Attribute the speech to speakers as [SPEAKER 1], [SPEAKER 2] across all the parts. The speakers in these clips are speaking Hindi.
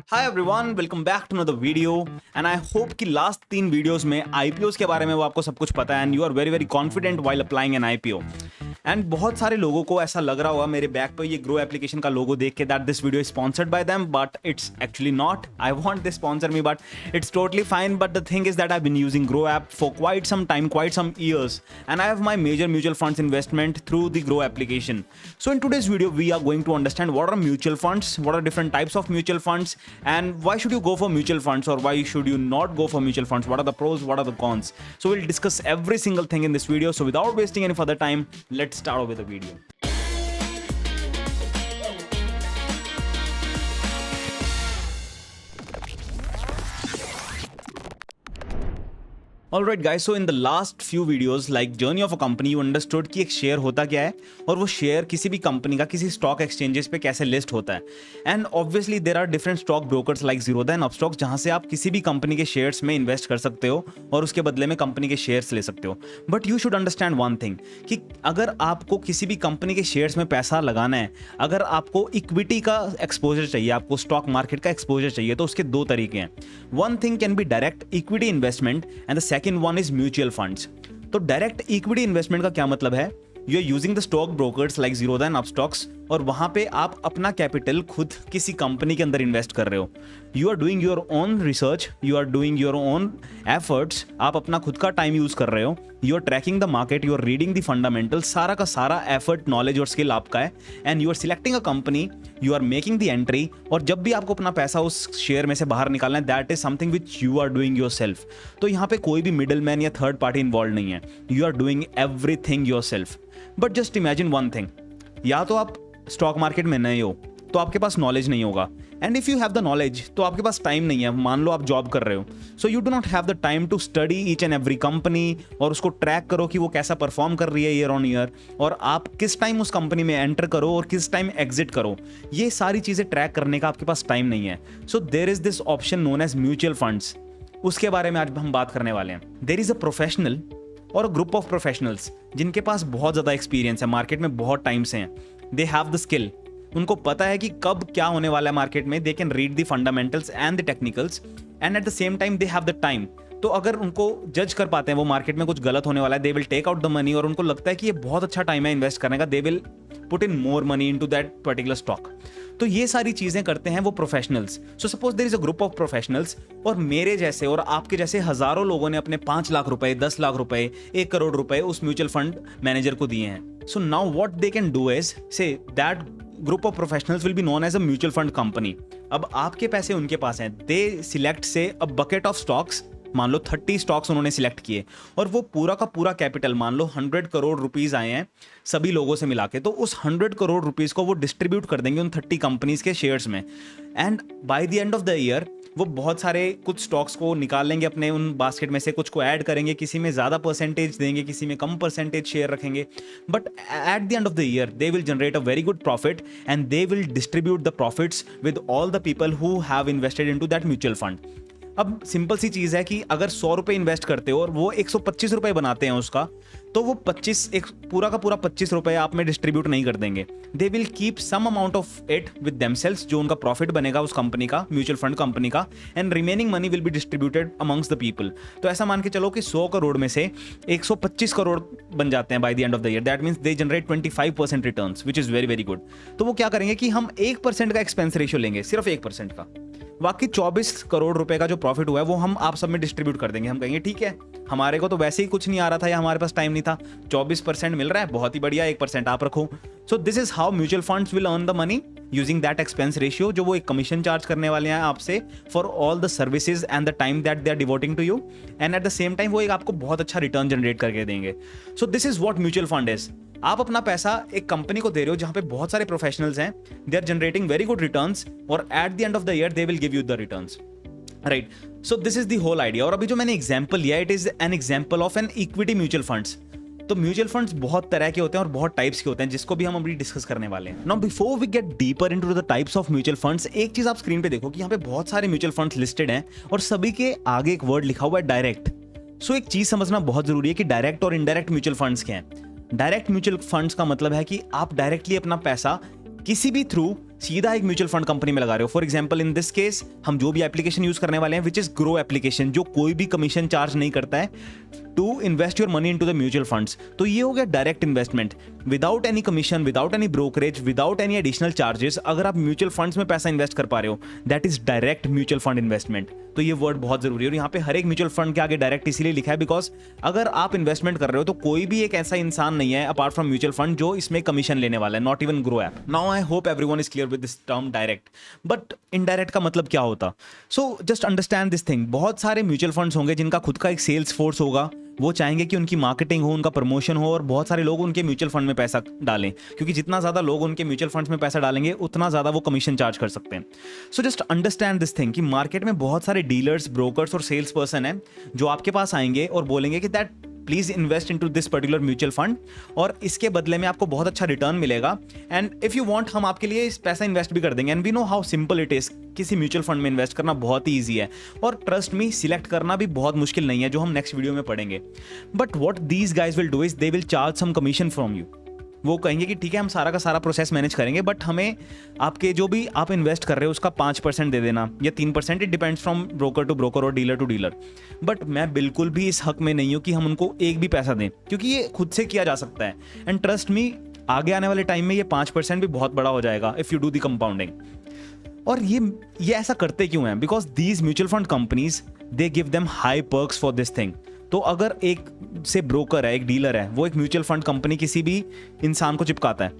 [SPEAKER 1] Hi everyone, welcome back to another video and I hope कि लास्ट 3 वीडियोस में आईपीओस के बारे में वो आपको सब कुछ पता है and you are very very confident while applying an IPO. And बहुत सारे लोगों को ऐसा लग रहा होगा मेरे बैक पे ये ग्रो एप्लीकेशन का लोगो देख के that this video is sponsored by them, but it's actually not. I want they sponsor me but it's totally fine, but the thing is that I have been using Groww app for quite some time, quite some years, and I have my major mutual funds investment through the Grow application. So in today's video we are going to understand what are mutual funds, what are different types of mutual funds, and why should you go for mutual funds or why should you not go for mutual funds, what are the pros, what are the cons. So we'll discuss every single thing in this video. So without wasting any further time, let's start with the video. Alright guys, so in the last few videos like journey of a company, you understood कि एक शेयर होता क्या है और वो शेयर किसी भी कंपनी का किसी स्टॉक एक्सचेंजेस पे कैसे लिस्ट होता है। And obviously there are different stock brokers like Zerodha and Upstox, जहाँ से आप किसी भी कंपनी के शेयर्स में इन्वेस्ट कर सकते हो और उसके बदले में कंपनी के शेयर्स ले सकते हो। But you should understand one thing कि अगर आपको किसी भी कंपनी के शेयर्स में पैसा लगाना है, अगर आपको इक्विटी का एक्सपोजर चाहिए, आपको स्टॉक मार्केट का एक्सपोजर चाहिए, तो उसके दो तरीके हैं। One thing can be direct equity investment and the second one is mutual funds. तो डायरेक्ट इक्विटी इन्वेस्टमेंट का क्या मतलब है? You are using the stock brokers like Zerodha and Upstox और वहां पे आप अपना कैपिटल खुद किसी कंपनी के अंदर इन्वेस्ट कर रहे हो। You are doing your own research, you are doing your own efforts, आप अपना खुद का टाइम यूज कर रहे हो, you are tracking the market, you are reading the fundamentals, सारा का सारा एफर्ट, नॉलेज और स्किल आपका है। And you are selecting a company, you are making the entry, और जब भी आपको अपना पैसा उस शेयर में से बाहर निकालना है, that is something which you are doing yourself. तो यहाँ पे कोई भी मिडल मैन या थर्ड पार्टी इन्वॉल्व नहीं है, you are doing everything yourself. But just imagine one thing, या तो आप स्टॉक मार्केट में नए हो तो आपके पास नॉलेज नहीं होगा, and if you have the knowledge तो आपके पास टाइम नहीं है। मान लो आप जॉब कर रहे हो, so you do not have the time to study each and every company और उसको ट्रैक करो कि वो कैसा परफॉर्म कर रही है ईयर ऑन ईयर, और आप किस टाइम उस कंपनी में एंटर करो और किस टाइम एग्जिट करो, ये सारी चीजें ट्रैक करने का आपके पास टाइम नहीं है। So there is this option known as mutual funds, उसके बारे में आज हम बात करने वाले हैं। देयर इज अ प्रोफेशनल और ग्रुप ऑफ प्रोफेशनल्स जिनके पास बहुत ज़्यादा एक्सपीरियंस है, मार्केट में बहुत टाइम से हैं, दे हैव द स्किल, उनको पता है कि कब क्या होने वाला है मार्केट में, they can read the fundamentals and the technicals, and at the same time they have the time. तो अगर उनको जज कर पाते हैं वो मार्केट में कुछ गलत होने वाला है, they will take out the money, और उनको लगता है कि ये बहुत अच्छा टाइम है इन्वेस्ट करने का, they will put in more money into that particular stock. तो ये सारी चीजें करते हैं वो professionals. So suppose there is a group of professionals, और मेरे जैसे और आपके जैसे हजारों लोगों ने अपने 5 लाख रुपए, 10 लाख रुपए, 1 करोड़ रुपए उस म्यूचुअल फंड मैनेजर को दिए हैं। So now what they can do is say that group of professionals will be known as a mutual fund company. अब आपके पैसे उनके पास हैं, दे सिलेक्ट से अ बकेट ऑफ स्टॉक्स, मान लो 30 स्टॉक्स उन्होंने सिलेक्ट किए, और वो पूरा का पूरा कैपिटल, मान लो 100 करोड़ रुपीस आए हैं सभी लोगों से मिला के, तो उस 100 करोड़ रुपीस को वो डिस्ट्रीब्यूट कर देंगे उन 30 कंपनीज के शेयर्स में। And by the end of the year वो बहुत सारे कुछ स्टॉक्स को निकाल लेंगे अपने उन बास्केट में से, कुछ को ऐड करेंगे, किसी में ज़्यादा परसेंटेज देंगे, किसी में कम परसेंटेज शेयर रखेंगे, but at the end of the year they will generate a very good profit and they will distribute the profits with all the people who have invested into that mutual fund. अब सिंपल सी चीज़ है कि अगर 100 रुपये इन्वेस्ट करते हो और वो 125 रुपये बनाते हैं उसका, तो वो पूरा का पूरा 25 रुपये आप में डिस्ट्रीब्यूट नहीं कर देंगे। They will keep some amount of it with themselves, जो उनका प्रॉफिट बनेगा उस कंपनी का, म्यूचुअल फंड कंपनी का, and remaining money will be distributed amongst the people. तो ऐसा मान के चलो कि 100 करोड़ में से 125 करोड़ बन जाते हैं by the end of the year. That means they generate 25% returns, which is very very good. तो वो क्या करेंगे कि हम 1% का एक्सपेंस रेशियो लेंगे, सिर्फ 1% का, बाकी 24 करोड़ रुपए का जो प्रॉफिट हुआ है वो हम आप सब में डिस्ट्रीब्यूट कर देंगे। हम कहेंगे ठीक है, हमारे को तो वैसे ही कुछ नहीं आ रहा था या हमारे पास टाइम नहीं था, 24% मिल रहा है, बहुत ही बढ़िया, 1% आप रखो। So this is how mutual funds will earn the money using that expense ratio, जो वो एक कमीशन चार्ज करने वाले हैं आपसे for all the services and the time that they are devoting to you, and at the same time वो एक आपको बहुत अच्छा रिटर्न जनरेट करके देंगे। So this is what mutual fund is. आप अपना पैसा एक कंपनी को दे रहे हो जहां पे बहुत सारे प्रोफेशनल्स हैं, they are generating very good returns, और at the end of the year they will give you the returns, right. So this is the whole idea. और अभी जो मैंने एग्जांपल लिया, it is an example of an equity mutual funds. तो म्यूचुअल फंड्स बहुत तरह के होते हैं और बहुत टाइप्स के होते हैं, जिसको भी हम अभी डिस्कस करने वाले हैं। Now before we get deeper into the types of mutual funds, एक चीज आप स्क्रीन पे देखो कि यहाँ पे बहुत सारे म्यूचुअल फंड्स लिस्टेड हैं और सभी के आगे एक वर्ड लिखा हुआ है डायरेक्ट। सो एक चीज समझना बहुत जरूरी है कि डायरेक्ट और इनडायरेक्ट म्यूचुअल फंड्स क्या हैं। डायरेक्ट म्यूचुअल फंड्स का मतलब है कि आप डायरेक्टली अपना पैसा किसी भी थ्रू सीधा एक म्यूचुअल फंड कंपनी में लगा रहे हो। For example in this case हम जो भी एप्लीकेशन यूज करने वाले हैं विच इज ग्रो एप्लीकेशन, जो कोई भी कमीशन चार्ज नहीं करता है to invest your money into the mutual funds. तो ये हो गया direct investment without any commission, without any brokerage, without any additional charges. अगर आप म्यूचुअल फंड्स में पैसा इन्वेस्ट कर पा रहे हो, that is direct mutual fund investment. तो ये वर्ड बहुत जरूरी है और यहाँ पे हर एक म्यूचुअल फंड के आगे डायरेक्ट इसीलिए लिखा है बिकॉज अगर आप इन्वेस्टमेंट कर रहे हो तो कोई भी एक ऐसा इंसान नहीं है अपार्ट फ्रॉम म्यूचुअल फंड जो इसमें कमीशन लेने वाला है, not even grow app. Now I hope everyone is clear with this term direct. But indirect का मतलब क्या होता? सो जस्ट अंडरस्टैंड दिस थिंग। बहुत सारे म्यूचुअल फंड्स होंगे जिनका खुद का एक सेल्स फोर्स होगा, वो चाहेंगे कि उनकी मार्केटिंग हो, उनका प्रमोशन हो और बहुत सारे लोग उनके म्यूचुअल फंड में पैसा डालें, क्योंकि जितना ज़्यादा लोग उनके म्यूचुअल फंड्स में पैसा डालेंगे उतना ज़्यादा वो कमीशन चार्ज कर सकते हैं। सो जस्ट अंडरस्टैंड दिस थिंग कि मार्केट में बहुत सारे डीलर्स, ब्रोकर्स और सेल्स पर्सन हैं जो आपके पास आएंगे और बोलेंगे कि that please invest into this particular mutual fund और इसके बदले में आपको बहुत अच्छा रिटर्न मिलेगा एंड इफ यू वांट हम आपके लिए इस पैसा इन्वेस्ट भी कर देंगे। And we know how simple it is. किसी म्यूचुअल फंड में इन्वेस्ट करना बहुत ही ईजी है और ट्रस्ट मी सिलेक्ट करना भी बहुत मुश्किल नहीं है, जो हम नेक्स्ट वीडियो में पढ़ेंगे। But what these guys will do is they will charge some commission from you. वो कहेंगे कि ठीक है हम सारा का सारा प्रोसेस मैनेज करेंगे बट हमें आपके जो भी आप इन्वेस्ट कर रहे हो उसका 5% दे देना या 3%, it depends from broker to broker और डीलर टू डीलर। बट मैं बिल्कुल भी इस हक में नहीं हूँ कि हम उनको एक भी पैसा दें, क्योंकि ये खुद से किया जा सकता है। एंड ट्रस्ट मी आगे आने वाले टाइम में ये 5% भी बहुत बड़ा हो जाएगा if you do the compounding. और ये ऐसा करते क्यों हैं? Because these mutual fund companies they give them high perks for this thing. तो अगर एक से ब्रोकर है, एक डीलर है, वो एक म्यूचुअल फंड कंपनी किसी भी इंसान को चिपकाता है,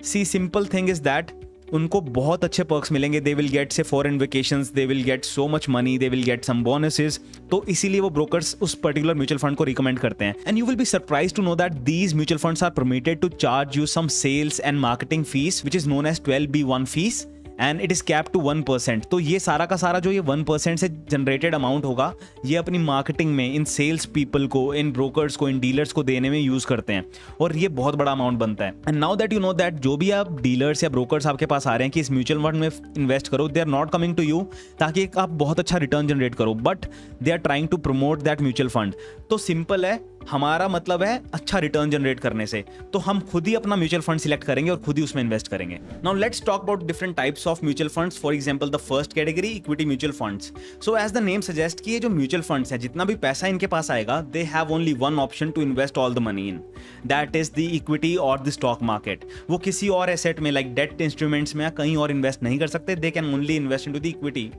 [SPEAKER 1] see simple thing is that उनको बहुत अच्छे पर्क्स मिलेंगे। They will get say foreign vacations, they will get so much money, they will get some bonuses. तो इसीलिए वो ब्रोकर्स उस पर्टिकुलर म्यूचुअल फंड को रिकमेंड करते हैं। And you will be surprise to know that these mutual funds are permitted to charge you some sales and marketing fees which is known as 12B1 fees and it is cap to 1%। तो ये सारा का सारा जो ये 1% से जनरेटेड अमाउंट होगा, ये अपनी मार्केटिंग में इन सेल्स पीपल को, इन ब्रोकर्स को, इन डीलर्स को देने में यूज करते हैं और ये बहुत बड़ा अमाउंट बनता है। And now that you know that जो भी आप डीलर्स या ब्रोकर्स आपके पास आ रहे हैं कि इस म्यूचुअल फंड में इन्वेस्ट करो, they are not coming to you ताकि आप बहुत अच्छा रिटर्न जनरेट करो, but they are trying to promote that mutual fund. तो सिंपल है, हमारा मतलब है अच्छा रिटर्न जनरेट करने से, तो हम खुद ही अपना म्यूचुअल फंड सिलेक्ट करेंगे और खुद ही उसमें इन्वेस्ट करेंगे। Now let's talk about different types of mutual funds. For example the first category equity mutual funds. So as the name suggest कि ये जो म्यूचुअल फंड्स है, जितना भी पैसा इनके पास आएगा, they have only one option to invest all the money in, that is the equity और द स्टॉक मार्केट। वो किसी और एसेट में लाइक डेट इंस्ट्रूमेंट्स में या कहीं और इन्वेस्ट नहीं कर सकते। They can only invest into the equity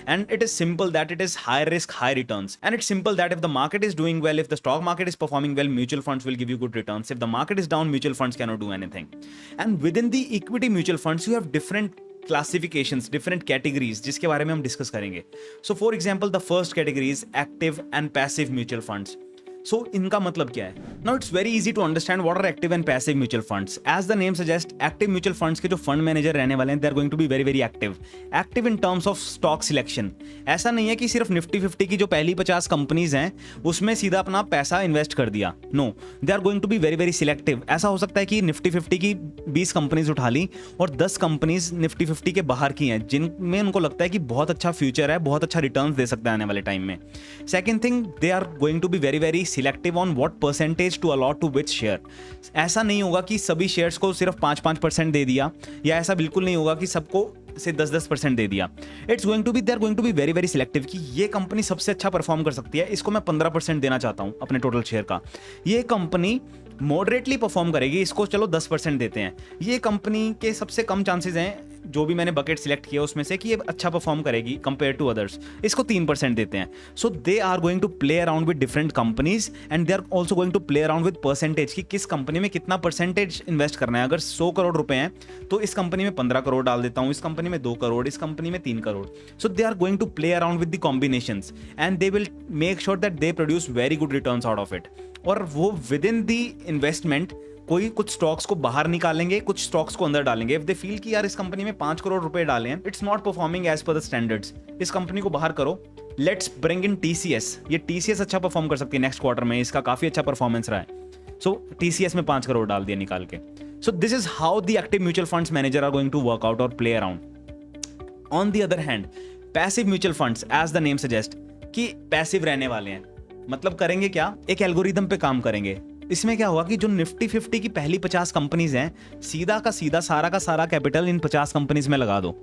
[SPEAKER 1] and it is simple that it is high risk high returns and it's simple that if the market is doing well, if the stock market is performing well, mutual funds will give you good returns. If the market is down, mutual funds cannot do anything. And within the equity mutual funds, you have different classifications, different categories, जिसके बारे में हम डिस्कस करेंगे. So for example, the first category is active and passive mutual funds. So इनका मतलब क्या है? Now it's very easy to understand what are active and passive mutual funds. As the name suggests, active mutual funds के जो fund manager रहने वाले हैं, they are going to be very very active. Active in terms of stock selection. ऐसा नहीं है कि सिर्फ निफ्टी 50 की जो पहली 50 कंपनीज हैं उसमें सीधा अपना पैसा इन्वेस्ट कर दिया. No, they are going to be very very selective. ऐसा हो सकता है कि निफ्टी 50 की 20 कंपनीज उठा ली और 10 कंपनीज निफ्टी 50 के बाहर की हैं जिनमें उनको लगता है कि बहुत अच्छा फ्यूचर है, बहुत अच्छा रिटर्न दे सकता है आने वाले टाइम में. Second thing, they are going to be very very selective on what percentage to allot to which share. ऐसा नहीं होगा कि सभी शेयर्स को सिर्फ 5% दे दिया, या ऐसा बिल्कुल नहीं होगा कि सबको से 10% दे दिया. It's going to be, they are going to be very very selective कि ये कंपनी सबसे अच्छा परफॉर्म कर सकती है, इसको मैं 15% देना चाहता हूं अपने टोटल शेयर का. ये कंपनी मॉडरेटली परफॉर्म करेगी, इसको चलो 10% देते हैं. ये कंपनी के सबसे कम चांसेस हैं, जो भी मैंने बकेट सिलेक्ट किया उसमें से, कि ये अच्छा परफॉर्म करेगी कंपेयर टू अदर्स, इसको 3% देते हैं. So they are going to play around with different companies and they are also going to play around with percentage कि किस कंपनी में कितना परसेंटेज इन्वेस्ट करना है. अगर 100 करोड़ रुपए हैं तो इस कंपनी में 15 करोड़ डाल देता हूँ, इस कंपनी में 2 करोड़, इस कंपनी में 3 crore. So they are going to play around with the combinations and they will make sure that they produce very good returns out of it. और वो विद इन द इन्वेस्टमेंट कोई कुछ स्टॉक्स को बाहर निकालेंगे, कुछ स्टॉक्स को अंदर डालेंगे. इफ दे फील कि यार इस कंपनी में 5 करोड़ रुपए डाले हैं, it's not performing as per the standards, इस कंपनी को बाहर करो. Let's bring in TCS. ये टीसीएस अच्छा परफॉर्म कर सकती है नेक्स्ट क्वार्टर में, इसका काफी अच्छा परफॉर्मेंस रहा है. सो टीसीएस में 5 करोड़ डाल दिया निकाल के. So this is how the active mutual funds manager are going to work out और play around. On the other hand, passive mutual funds, as the name suggest, कि पैसिव रहने वाले हैं. मतलब करेंगे क्या, एक एल्गोरिदम पे काम करेंगे. इसमें क्या हुआ कि जो निफ्टी 50 की पहली 50 कंपनीज हैं, सीधा का सीधा सारा का सारा कैपिटल इन 50 कंपनीज में लगा दो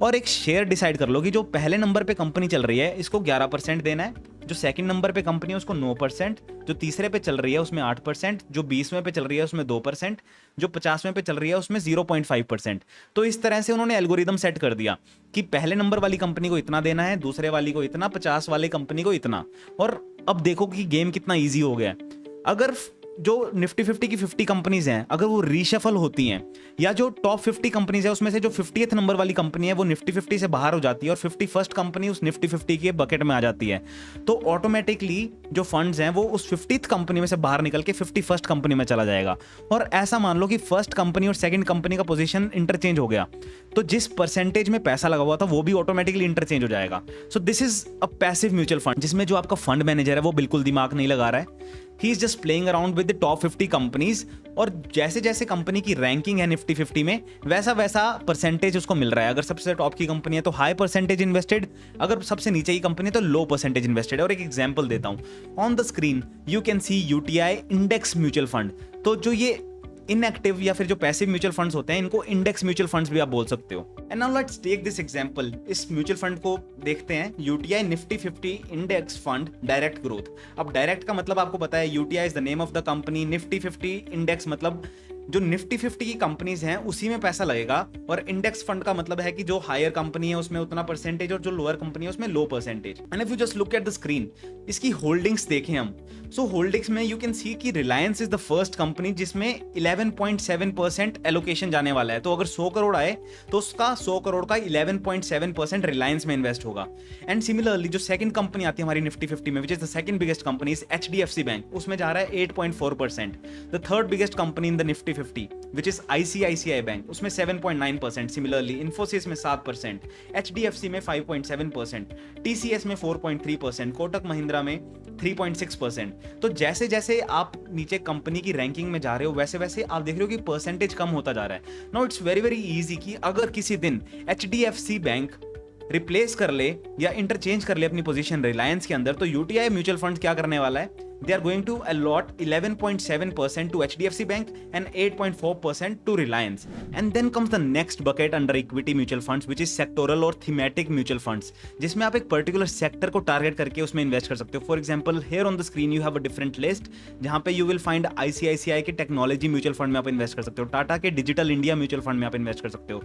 [SPEAKER 1] और एक शेयर डिसाइड कर लो कि जो पहले नंबर पे कंपनी चल रही है इसको 11% देना है, जो सेकंड नंबर पे कंपनी है उसको 9%, जो तीसरे पे चल रही है उसमें 8%, जो 20वें पे चल रही है उसमें 2%, जो 50वें पे चल रही है उसमें 0.5%। तो इस तरह से उन्होंने एल्गोरिदम सेट कर दिया कि पहले नंबर वाली कंपनी को इतना देना है, दूसरे वाली को इतना, 50 वाली कंपनी को इतना। और अब देखो कि गेम कितना ईजी हो गया है। अगर जो निफ्टी 50 की 50 कंपनीज हैं अगर वो रीशफल होती हैं, या जो टॉप 50 कंपनीज है उसमें से जो 50th नंबर वाली कंपनी है वो निफ्टी 50 से बाहर हो जाती है और 51st कंपनी उस निफ्टी 50 के बकेट में आ जाती है, तो ऑटोमेटिकली जो फंड्स हैं वो उस 50th कंपनी में से बाहर निकल के 51st कंपनी में चला जाएगा। और ऐसा मान लो कि फर्स्ट कंपनी और सेकंड कंपनी का पोजीशन इंटरचेंज हो गया, तो जिस परसेंटेज में पैसा लगा हुआ था वो भी ऑटोमेटिकली इंटरचेंज हो जाएगा। सो this is a passive mutual fund, जिसमें जो आपका फंड मैनेजर है वो बिल्कुल दिमाग नहीं लगा रहा है, he is just playing around with the top 50 companies. और जैसे जैसे कंपनी की रैंकिंग है निफ्टी 50 में वैसा वैसा परसेंटेज उसको मिल रहा है। अगर सबसे टॉप की कंपनी है तो हाई परसेंटेज इन्वेस्टेड, अगर सबसे नीचे की कंपनी है तो लो परसेंटेज इन्वेस्टेड। और एक एग्जांपल देता हूं, on the screen you can C UTI index mutual fund. तो जो ये इनएक्टिव या फिर जो पैसिव म्यूचुअल फंड्स होते हैं इनको इंडेक्स म्यूचुअल फंड्स भी आप बोल सकते हो। And now let's take this example, इस म्यूचुअल फंड को देखते हैं, UTI Nifty 50 index fund direct growth. अब डायरेक्ट का मतलब आपको पता है, UTI is the name of the company, Nifty 50 index मतलब जो निफ्टी 50 की कंपनीज हैं उसी में पैसा लगेगा, और इंडेक्स फंड का मतलब है कि जो हायर कंपनी है उसमें उतना परसेंटेज और जो लोअर कंपनी है उसमें low percentage. And if you just look at the screen, इसकी होल्डिंग्स देखें हम, सो होल्डिंग्स में यू कैन सी कि Reliance is the first company जिसमें 11.7% एलोकेशन जाने वाला है। तो अगर 100 करोड़ आए तो उसका 100 करोड़ का 11.7% रिलायंस में इन्वेस्ट होगा। एंड सिमिलरली जो सेकंड कंपनी आती है हमारी निफ्टी 50 में, which is the second biggest company, HDFC bank, उसमें जा रहा है 8.4%। The third biggest company in the Nifty 50 which is ICICI bank, उसमें 7.9%, सिमिलरली इन्फोसिस में 7%, एचडीएफसी में 5.7%, टीसीएस में 4.3%, कोटक महिंद्रा में 3.6%। तो जैसे जैसे आप नीचे कंपनी की रैंकिंग में जा रहे हो वैसे वैसे आप देख रहे हो कि परसेंटेज कम होता जा रहा है। Now it's very very easy कि अगर किसी दिन एचडीएफसी बैंक रिप्लेस कर ले या इंटरचेंज कर ले अपनी पोजीशन रिलायंस के अंदर, तो यूटीआई म्यूचुअल फंड क्या करने वाला है, they are going to allot 11.7% to HDFC Bank and 8.4% to Reliance. And then comes the next bucket under equity mutual funds, which is sectoral और thematic mutual funds, जिसमें आप एक particular sector को target करके उसमें invest कर सकते हो। For example, here on the screen you have a different list, जहाँ पे you will find ICICI के technology mutual fund में आप invest कर सकते हो, टाटा के digital India mutual fund में आप invest कर सकते हो,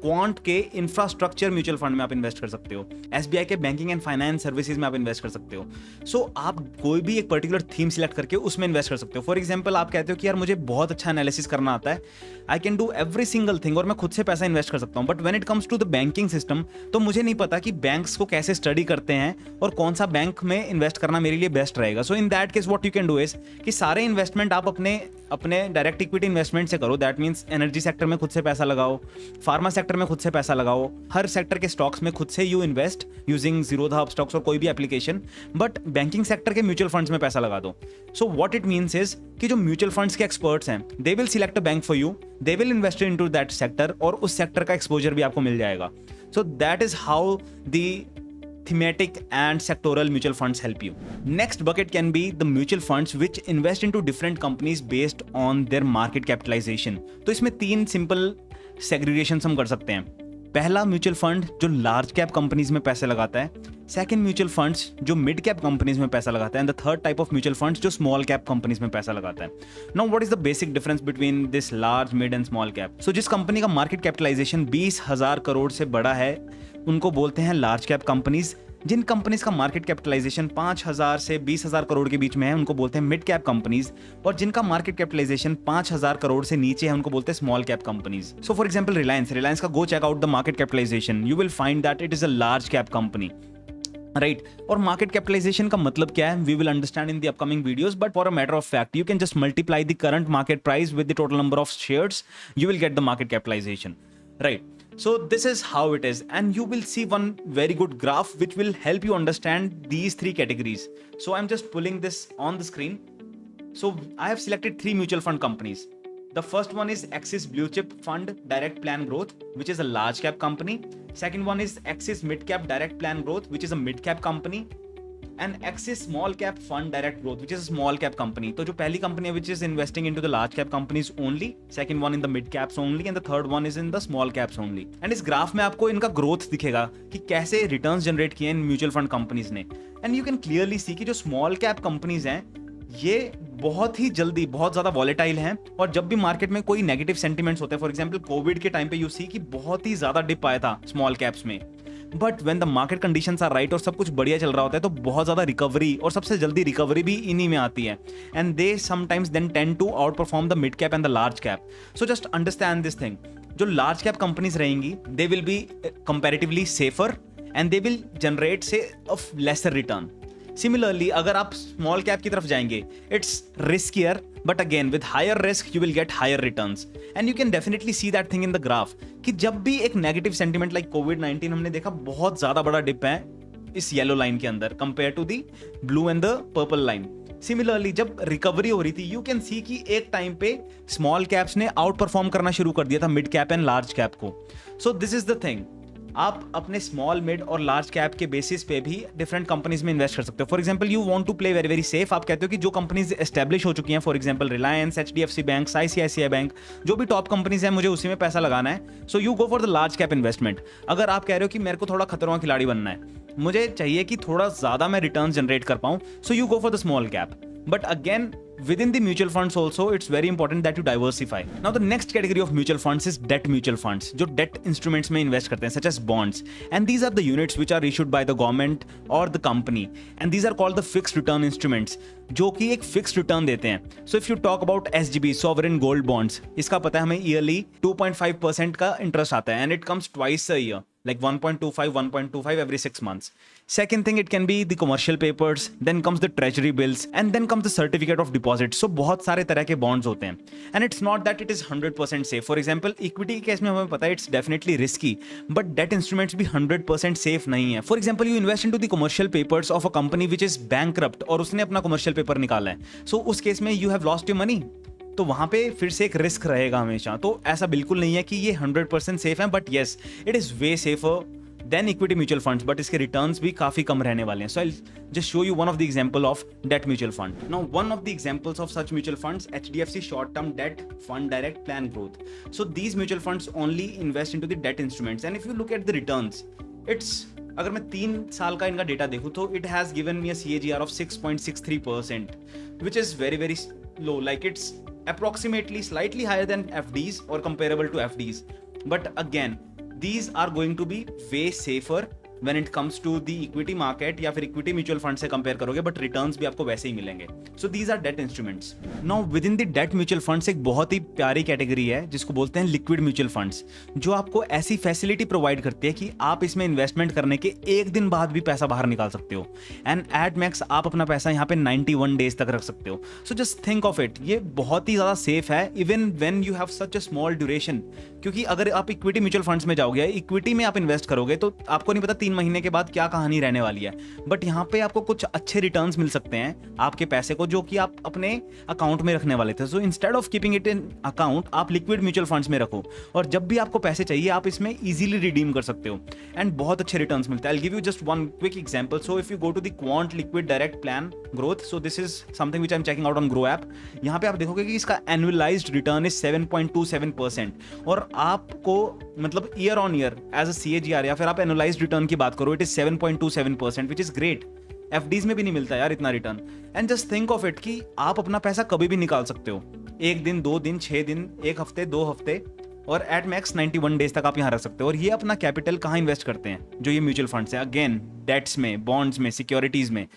[SPEAKER 1] Quant के infrastructure mutual fund में आप invest कर सकते हो, SBI के banking and finance services में आप invest कर सकते हो। So आप कोई भी एक particular थीम सिलेक्ट करके उसमें इन्वेस्ट कर सकते हो। फॉर एग्जांपल आप कहते हो कि यार मुझे बहुत अच्छा एनालिसिस करना आता है, I can do every single thing, और मैं खुद से पैसा इन्वेस्ट कर सकता हूं, but when it comes to the banking system तो मुझे नहीं पता कि बैंक्स को कैसे स्टडी करते हैं और कौन सा बैंक में इन्वेस्ट करना मेरे लिए बेस्ट रहेगा। So in that case what you can do is कि सारे इन्वेस्टमेंट आप अपने डायरेक्ट इक्विटी इन्वेस्टमेंट से करो। दैट मीन्स एनर्जी सेक्टर में खुद से पैसा लगाओ, फार्मा सेक्टर में खुद से पैसा लगाओ, हर सेक्टर के स्टॉक्स में खुद से you invest using Zerodha hub stocks और कोई भी एप्लीकेशन, बट बैंकिंग सेक्टर के म्यूचुअल फंड्स में पैसा लगा दो। So what it means is कि जो म्यूचुअल फंड्स के एक्सपर्ट्स हैं they will select a bank for you, they will invest into that sector और उस सेक्टर का एक्सपोजर भी आपको मिल जाएगा। So that is how the thematic and sectoral mutual funds help you. Next bucket can be the mutual funds which invest into different companies based on their market capitalization. तो इसमें 3 सिंपल segregations हम कर सकते हैं। पहला म्यूचुअल फंड जो लार्ज कैप कंपनीज में पैसे लगाता है, सेकंड म्यूचुअल फंड्स जो मिड कैप कंपनीज में पैसा लगाता है, and the third type of mutual funds जो स्मॉल कैप कंपनीज में पैसा लगाता है। Now what is the basic difference between this large, mid and small cap? So जिस कंपनी का मार्केट कैपिटलाइजेशन 20,000 करोड़ से बड़ा है उनको बोलते हैं लार्ज कैप कंपनीज। जिन कंपनीज का मार्केट कैपिटलाइजेशन 5,000 से 20,000 करोड़ के बीच में है उनको बोलते हैं मिड कैप कंपनीज, और जिनका मार्केट कैपिटलाइजेशन 5,000 करोड़ से नीचे है उनको बोलते हैं small cap companies. So for example Reliance का go check out the market capitalisation, you will find that it is a large cap company, right. और मार्केट कैपिटलाइजेशन का मतलब क्या है we will understand in the upcoming videos, but for a matter of fact you can just multiply the current market price with the total number of shares, you will get the market capitalisation, right? So this is how it is, and you will see one very good graph which will help you understand these 3 categories. So I'm just pulling this on the screen. So I have selected 3 mutual fund companies. The first one is Axis Blue Chip Fund Direct Plan Growth, which is a large cap company. Second one is Axis Mid Cap Direct Plan Growth, which is a mid cap company. And X is small cap fund direct growth, which is a small cap company. तो जो पहली कंपनी है which is investing into the large cap companies only, second one in the mid caps only, and the third one is in the small caps only. And इस ग्राफ में आपको इनका ग्रोथ दिखेगा कि कैसे रिटर्न्स जनरेट किए इन म्यूचुअल फंड कंपनीज ने. And you can clearly see कि जो स्मॉल कैप कंपनीज हैं ये बहुत ही जल्दी बहुत ज्यादा वॉलेटाइल हैं, और जब भी मार्केट में कोई नेगेटिव सेंटिमेंट्स होते हैं, फॉर एग्जांपल कोविड के टाइम पे यू सी कि बहुत ही ज्यादा डिप आया था स्मॉल कैप्स में, but when the market conditions are right और सब कुछ बढ़िया चल रहा होता है तो बहुत ज्यादा रिकवरी, और सबसे जल्दी रिकवरी भी इन्हीं में आती है. And they sometimes then tend to out perform the mid cap and the large cap. So just understand this thing, जो लार्ज कैप कंपनीज रहेंगी they will be comparatively safer and they will generate say of lesser return. Similarly अगर आप स्मॉल कैप की तरफ जाएंगे, it's riskier, but again with higher risk you will get higher returns. And you can definitely see that thing in the graph कि जब भी एक नेगेटिव सेंटिमेंट लाइक कोविड-19 हमने देखा, बहुत ज्यादा बड़ा डिप है इस येलो लाइन के अंदर compare to the blue and the purple line. Similarly जब रिकवरी हो रही थी यू कैन सी कि एक टाइम पे स्मॉल कैप्स ने आउट परफॉर्म करना शुरू कर दिया था mid cap and large cap को. So this is the thing, आप अपने स्मॉल मिड और लार्ज कैप के बेसिस पे भी डिफरेंट कंपनीज में इन्वेस्ट कर सकते हो. For example you want to play very very safe, आप कहते हो कि जो कंपनीज एस्टेब्लिश हो चुकी हैं, for example Reliance, HDFC bank, ICICI bank, जो भी टॉप कंपनीज हैं मुझे उसी में पैसा लगाना है, so you go for the large cap investment. अगर आप कह रहे हो कि मेरे को थोड़ा खतरनाक खिलाड़ी बनना है, मुझे चाहिए कि थोड़ा ज्यादा मैं रिटर्न जनरेट कर पाऊं, so you go for the small cap. But again, within the mutual funds also, it's very important that you diversify. Now, the next category of mutual funds is debt mutual funds, जो debt instruments में invest करते हैं, such as bonds. And these are the units which are issued by the government or the company. And these are called the fixed return instruments, जो कि एक fixed return देते हैं. So if you talk about SGB, sovereign gold bonds, इसका पता है हमें yearly 2.5% का interest आता है, and it comes twice a year. Like 1.25 every 6 months. Second thing, it can be the commercial papers, then comes the treasury bills, and then comes the certificate of deposit. So बहुत सारे तरह के bonds होते हैं. And it's not that it is 100% safe. For example, equity के केस में हमें पता है it's definitely risky, but debt instruments भी 100% safe नहीं है. For example, you invest into the commercial papers of a company which is bankrupt और उसने अपना commercial paper निकाला है. So उस केस में you have lost your money. तो वहां पे फिर से एक रिस्क रहेगा हमेशा. तो ऐसा बिल्कुल नहीं है कि ये 100% सेफ है, but yes it is way safer than equity mutual funds, but इसके रिटर्न्स भी काफी कम रहने वाले हैं. So I just show you one of the example of debt mutual fund. Now one of the examples of such mutual funds, HDFC short term debt fund direct plan growth. So these mutual funds only invest into the debt instruments, and if you look at the returns, it's, अगर मैं 3 साल का इनका डेटा देखूं तो it has given me a CAGR of 6.63%, which is very very low. Like it's approximately slightly higher than FDs or comparable to FDs, but again these are going to be way safer when it comes to the equity market या फिर equity mutual fund से compare करोगे, but returns भी आपको वैसे ही मिलेंगे. So these are debt instruments. Now within the debt mutual funds एक बहुत ही प्यारी कैटेगरी है जिसको बोलते हैं liquid mutual funds, जो आपको ऐसी फैसिलिटी प्रोवाइड करती है कि आप इसमें इन्वेस्टमेंट करने के एक दिन बाद भी पैसा बाहर निकाल सकते हो, एंड एट मैक्स आप अपना पैसा यहाँ पे 91 डेज तक रख सकते हो. So just think of it, ये बहुत ही ज्यादा सेफ है even when you have such a small duration. क्योंकि अगर आप इक्विटी म्यूचुअल फंड्स में जाओगे, इक्विटी में आप इन्वेस्ट करोगे तो आपको नहीं पता 3 महीने के बाद क्या कहानी रहने वाली है, बट यहाँ पे आपको कुछ अच्छे रिटर्न्स मिल सकते हैं आपके पैसे को, जो कि आप अपने अकाउंट में रखने वाले थे. So instead of keeping it in account, आप लिक्विड म्यूचुअल फंड्स में रखो, और जब भी आपको पैसे चाहिए आप इसमें इजीली रिडीम कर सकते हो, एंड बहुत अच्छे रिटर्न्स मिलते हैं. I will give you just one quick example. So if you go to the Quant liquid direct plan growth, so this is something which I am checking out on Groww app. यहाँ पे आप देखोगे कि इसका एनुअलाइज्ड रिटर्न इज 7.27%, और आपको मतलब year on year as a CAGR या फिर आप एनुअलाइज्ड रिटर्न की बात करो, it is 7.27%, which is great. FDs में भी नहीं मिलता यार इतना return. And just think of it कि आप अपना पैसा कभी भी निकाल सकते हो, 1 दिन, 2 दिन, 6 दिन, 1 हफ्ते, 2 हफ्ते, और एट मैक्स 91 डेज तक आप यहाँ रख सकते हो. और ये अपना कैपिटल कहाँ इन्वेस्ट करते हैं, जो ये म्यूचुअल फंड्स हैं, अगेन डेट्स में, बॉन्ड्स में, सिक्योरिटीज में.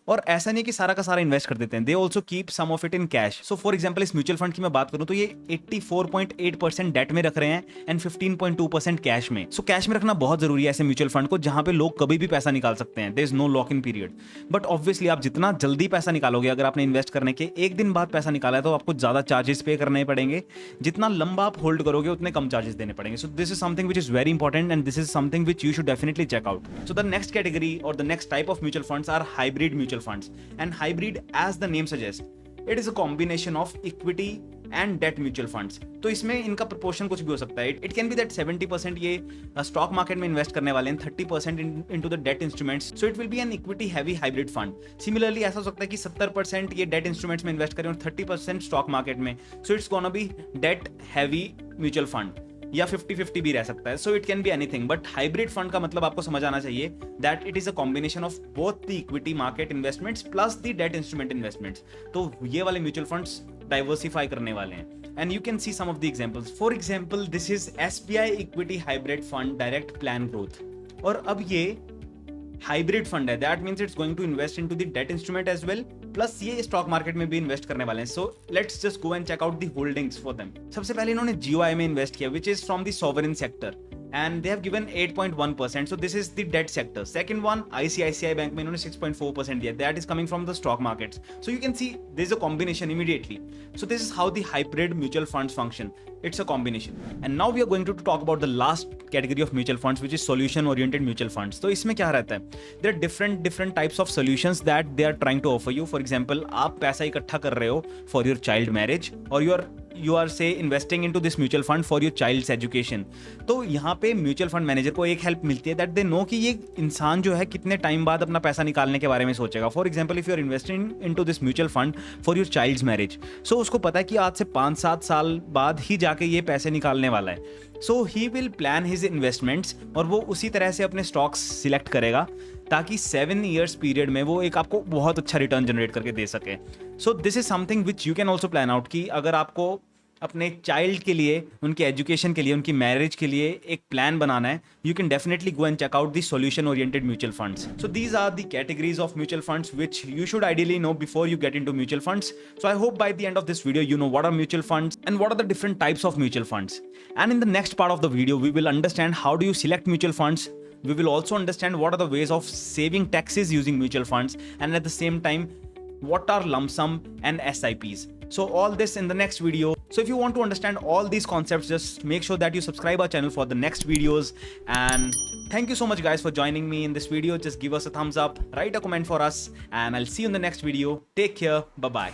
[SPEAKER 1] और ऐसा नहीं कि सारा का सारा इन्वेस्ट कर देते हैं, they also keep some of it in cash. So for example इस म्यूचुअल फंड की मैं बात करूं तो ये 84.8% डेट में रख रहे हैं एंड 15.2% कैश में. सो कैश में रखना बहुत जरूरी है ऐसे म्यूचुअल फंड को, जहां पे लोग कभी भी पैसा निकाल सकते हैं, there is no lock in period. But obviously आप जितना जल्दी पैसा निकालोगे, अगर आपने इन्वेस्ट करने के 1 दिन बाद पैसा निकाला है तो आपको ज्यादा चार्जेस पे करने पड़ेंगे. जितना लंबा आप होल्ड करोगे उतने कम चार्जेस देने पड़ेंगे. So this is something which is very important, and this is something which you should definitely check out. So the next category और the next type of mutual funds are hybrid mutual funds. And hybrid, as the name suggests, it is a combination of equity and debt mutual funds. तो इसमें इनका प्रोपोर्शन कुछ भी हो सकता है। इट कैन बी दैट 70% ये स्टॉक मार्केट में इन्वेस्ट करने वाले हैं, 30% into the debt instruments, so it will be an equity heavy hybrid fund. Similarly ऐसा हो सकता है कि 70% ये डेट इंस्ट्रूमेंट्स में इन्वेस्ट करें और 30% स्टॉक मार्केट में, so it's gonna be debt heavy mutual fund, या 50-50 भी रह सकता है। So it can be anything, but hybrid fund का मतलब आपको समझ आना चाहिए that it is a combination of both the equity market investments plus the debt instrument investments. तो ये वाले म्यूचुअल फंड्स डाइवर्सिफाई करने वाले हैं, and you can see some of the examples. For example this is SBI equity hybrid fund direct plan growth, और अब ये हाइब्रिड फंड है, that means it's going to invest into the debt instrument as well, plus ये स्टॉक मार्केट में भी इन्वेस्ट करने वाले हैं। So let's just go and check out the holdings for them. सबसे पहले इन्होंने GOI में इन्वेस्ट किया, which is from the sovereign sector, and they have given 8.1%, so this is the debt sector. Second one, ICICI Bank में इन्होंने 6.4% दिया, that is coming from the stock markets. So you can see there is a combination immediately. So this is how the hybrid mutual funds function. It's a combination. And now we are going to talk about the last category of mutual funds, which is solution oriented mutual funds. तो इसमें क्या रहता है? There are different types of solutions that they are trying to offer you. For example, आप पैसा इकट्ठा कर रहे हो for your child marriage, or you are say investing into this mutual fund for your child's education. तो यहाँ पे म्यूचुअल फंड मैनेजर को एक हेल्प मिलती है दैट दे नो कि ये इंसान जो है कितने टाइम बाद अपना पैसा निकालने के बारे में सोचेगा। For example if you are investing into this mutual fund for your child's marriage, so उसको पता है कि आज से 5-7 साल बाद ही जाके ये पैसे निकालने वाला है। So he will plan his investments, और वो उसी तरह से अपने स्टॉक्स सिलेक्ट करेगा ताकि 7 ईयर्स पीरियड में वो एक आपको बहुत अच्छा रिटर्न जनरेट करके दे सके। सो this is something which you can also plan out कि अगर आपको अपने चाइल्ड के लिए, उनके एजुकेशन के लिए, उनकी मैरिज के लिए एक प्लान बनाना है, you can definitely go and check out the solution oriented mutual funds. So these are the categories of mutual funds which you should ideally know before you get into mutual funds. So I hope by the end of this video you know what are mutual funds and what are the different types of mutual funds. And in the next part of the video we will understand how do you select mutual funds. We will also understand what are the ways of saving taxes using mutual funds, and at the same time what are lump sum and SIPs. So all this in the next video. So if you want to understand all these concepts, just make sure that you subscribe our channel for the next videos. And thank you so much guys for joining me in this video. Just give us a thumbs up, write a comment for us, and I'll see you in the next video. Take care. Bye bye.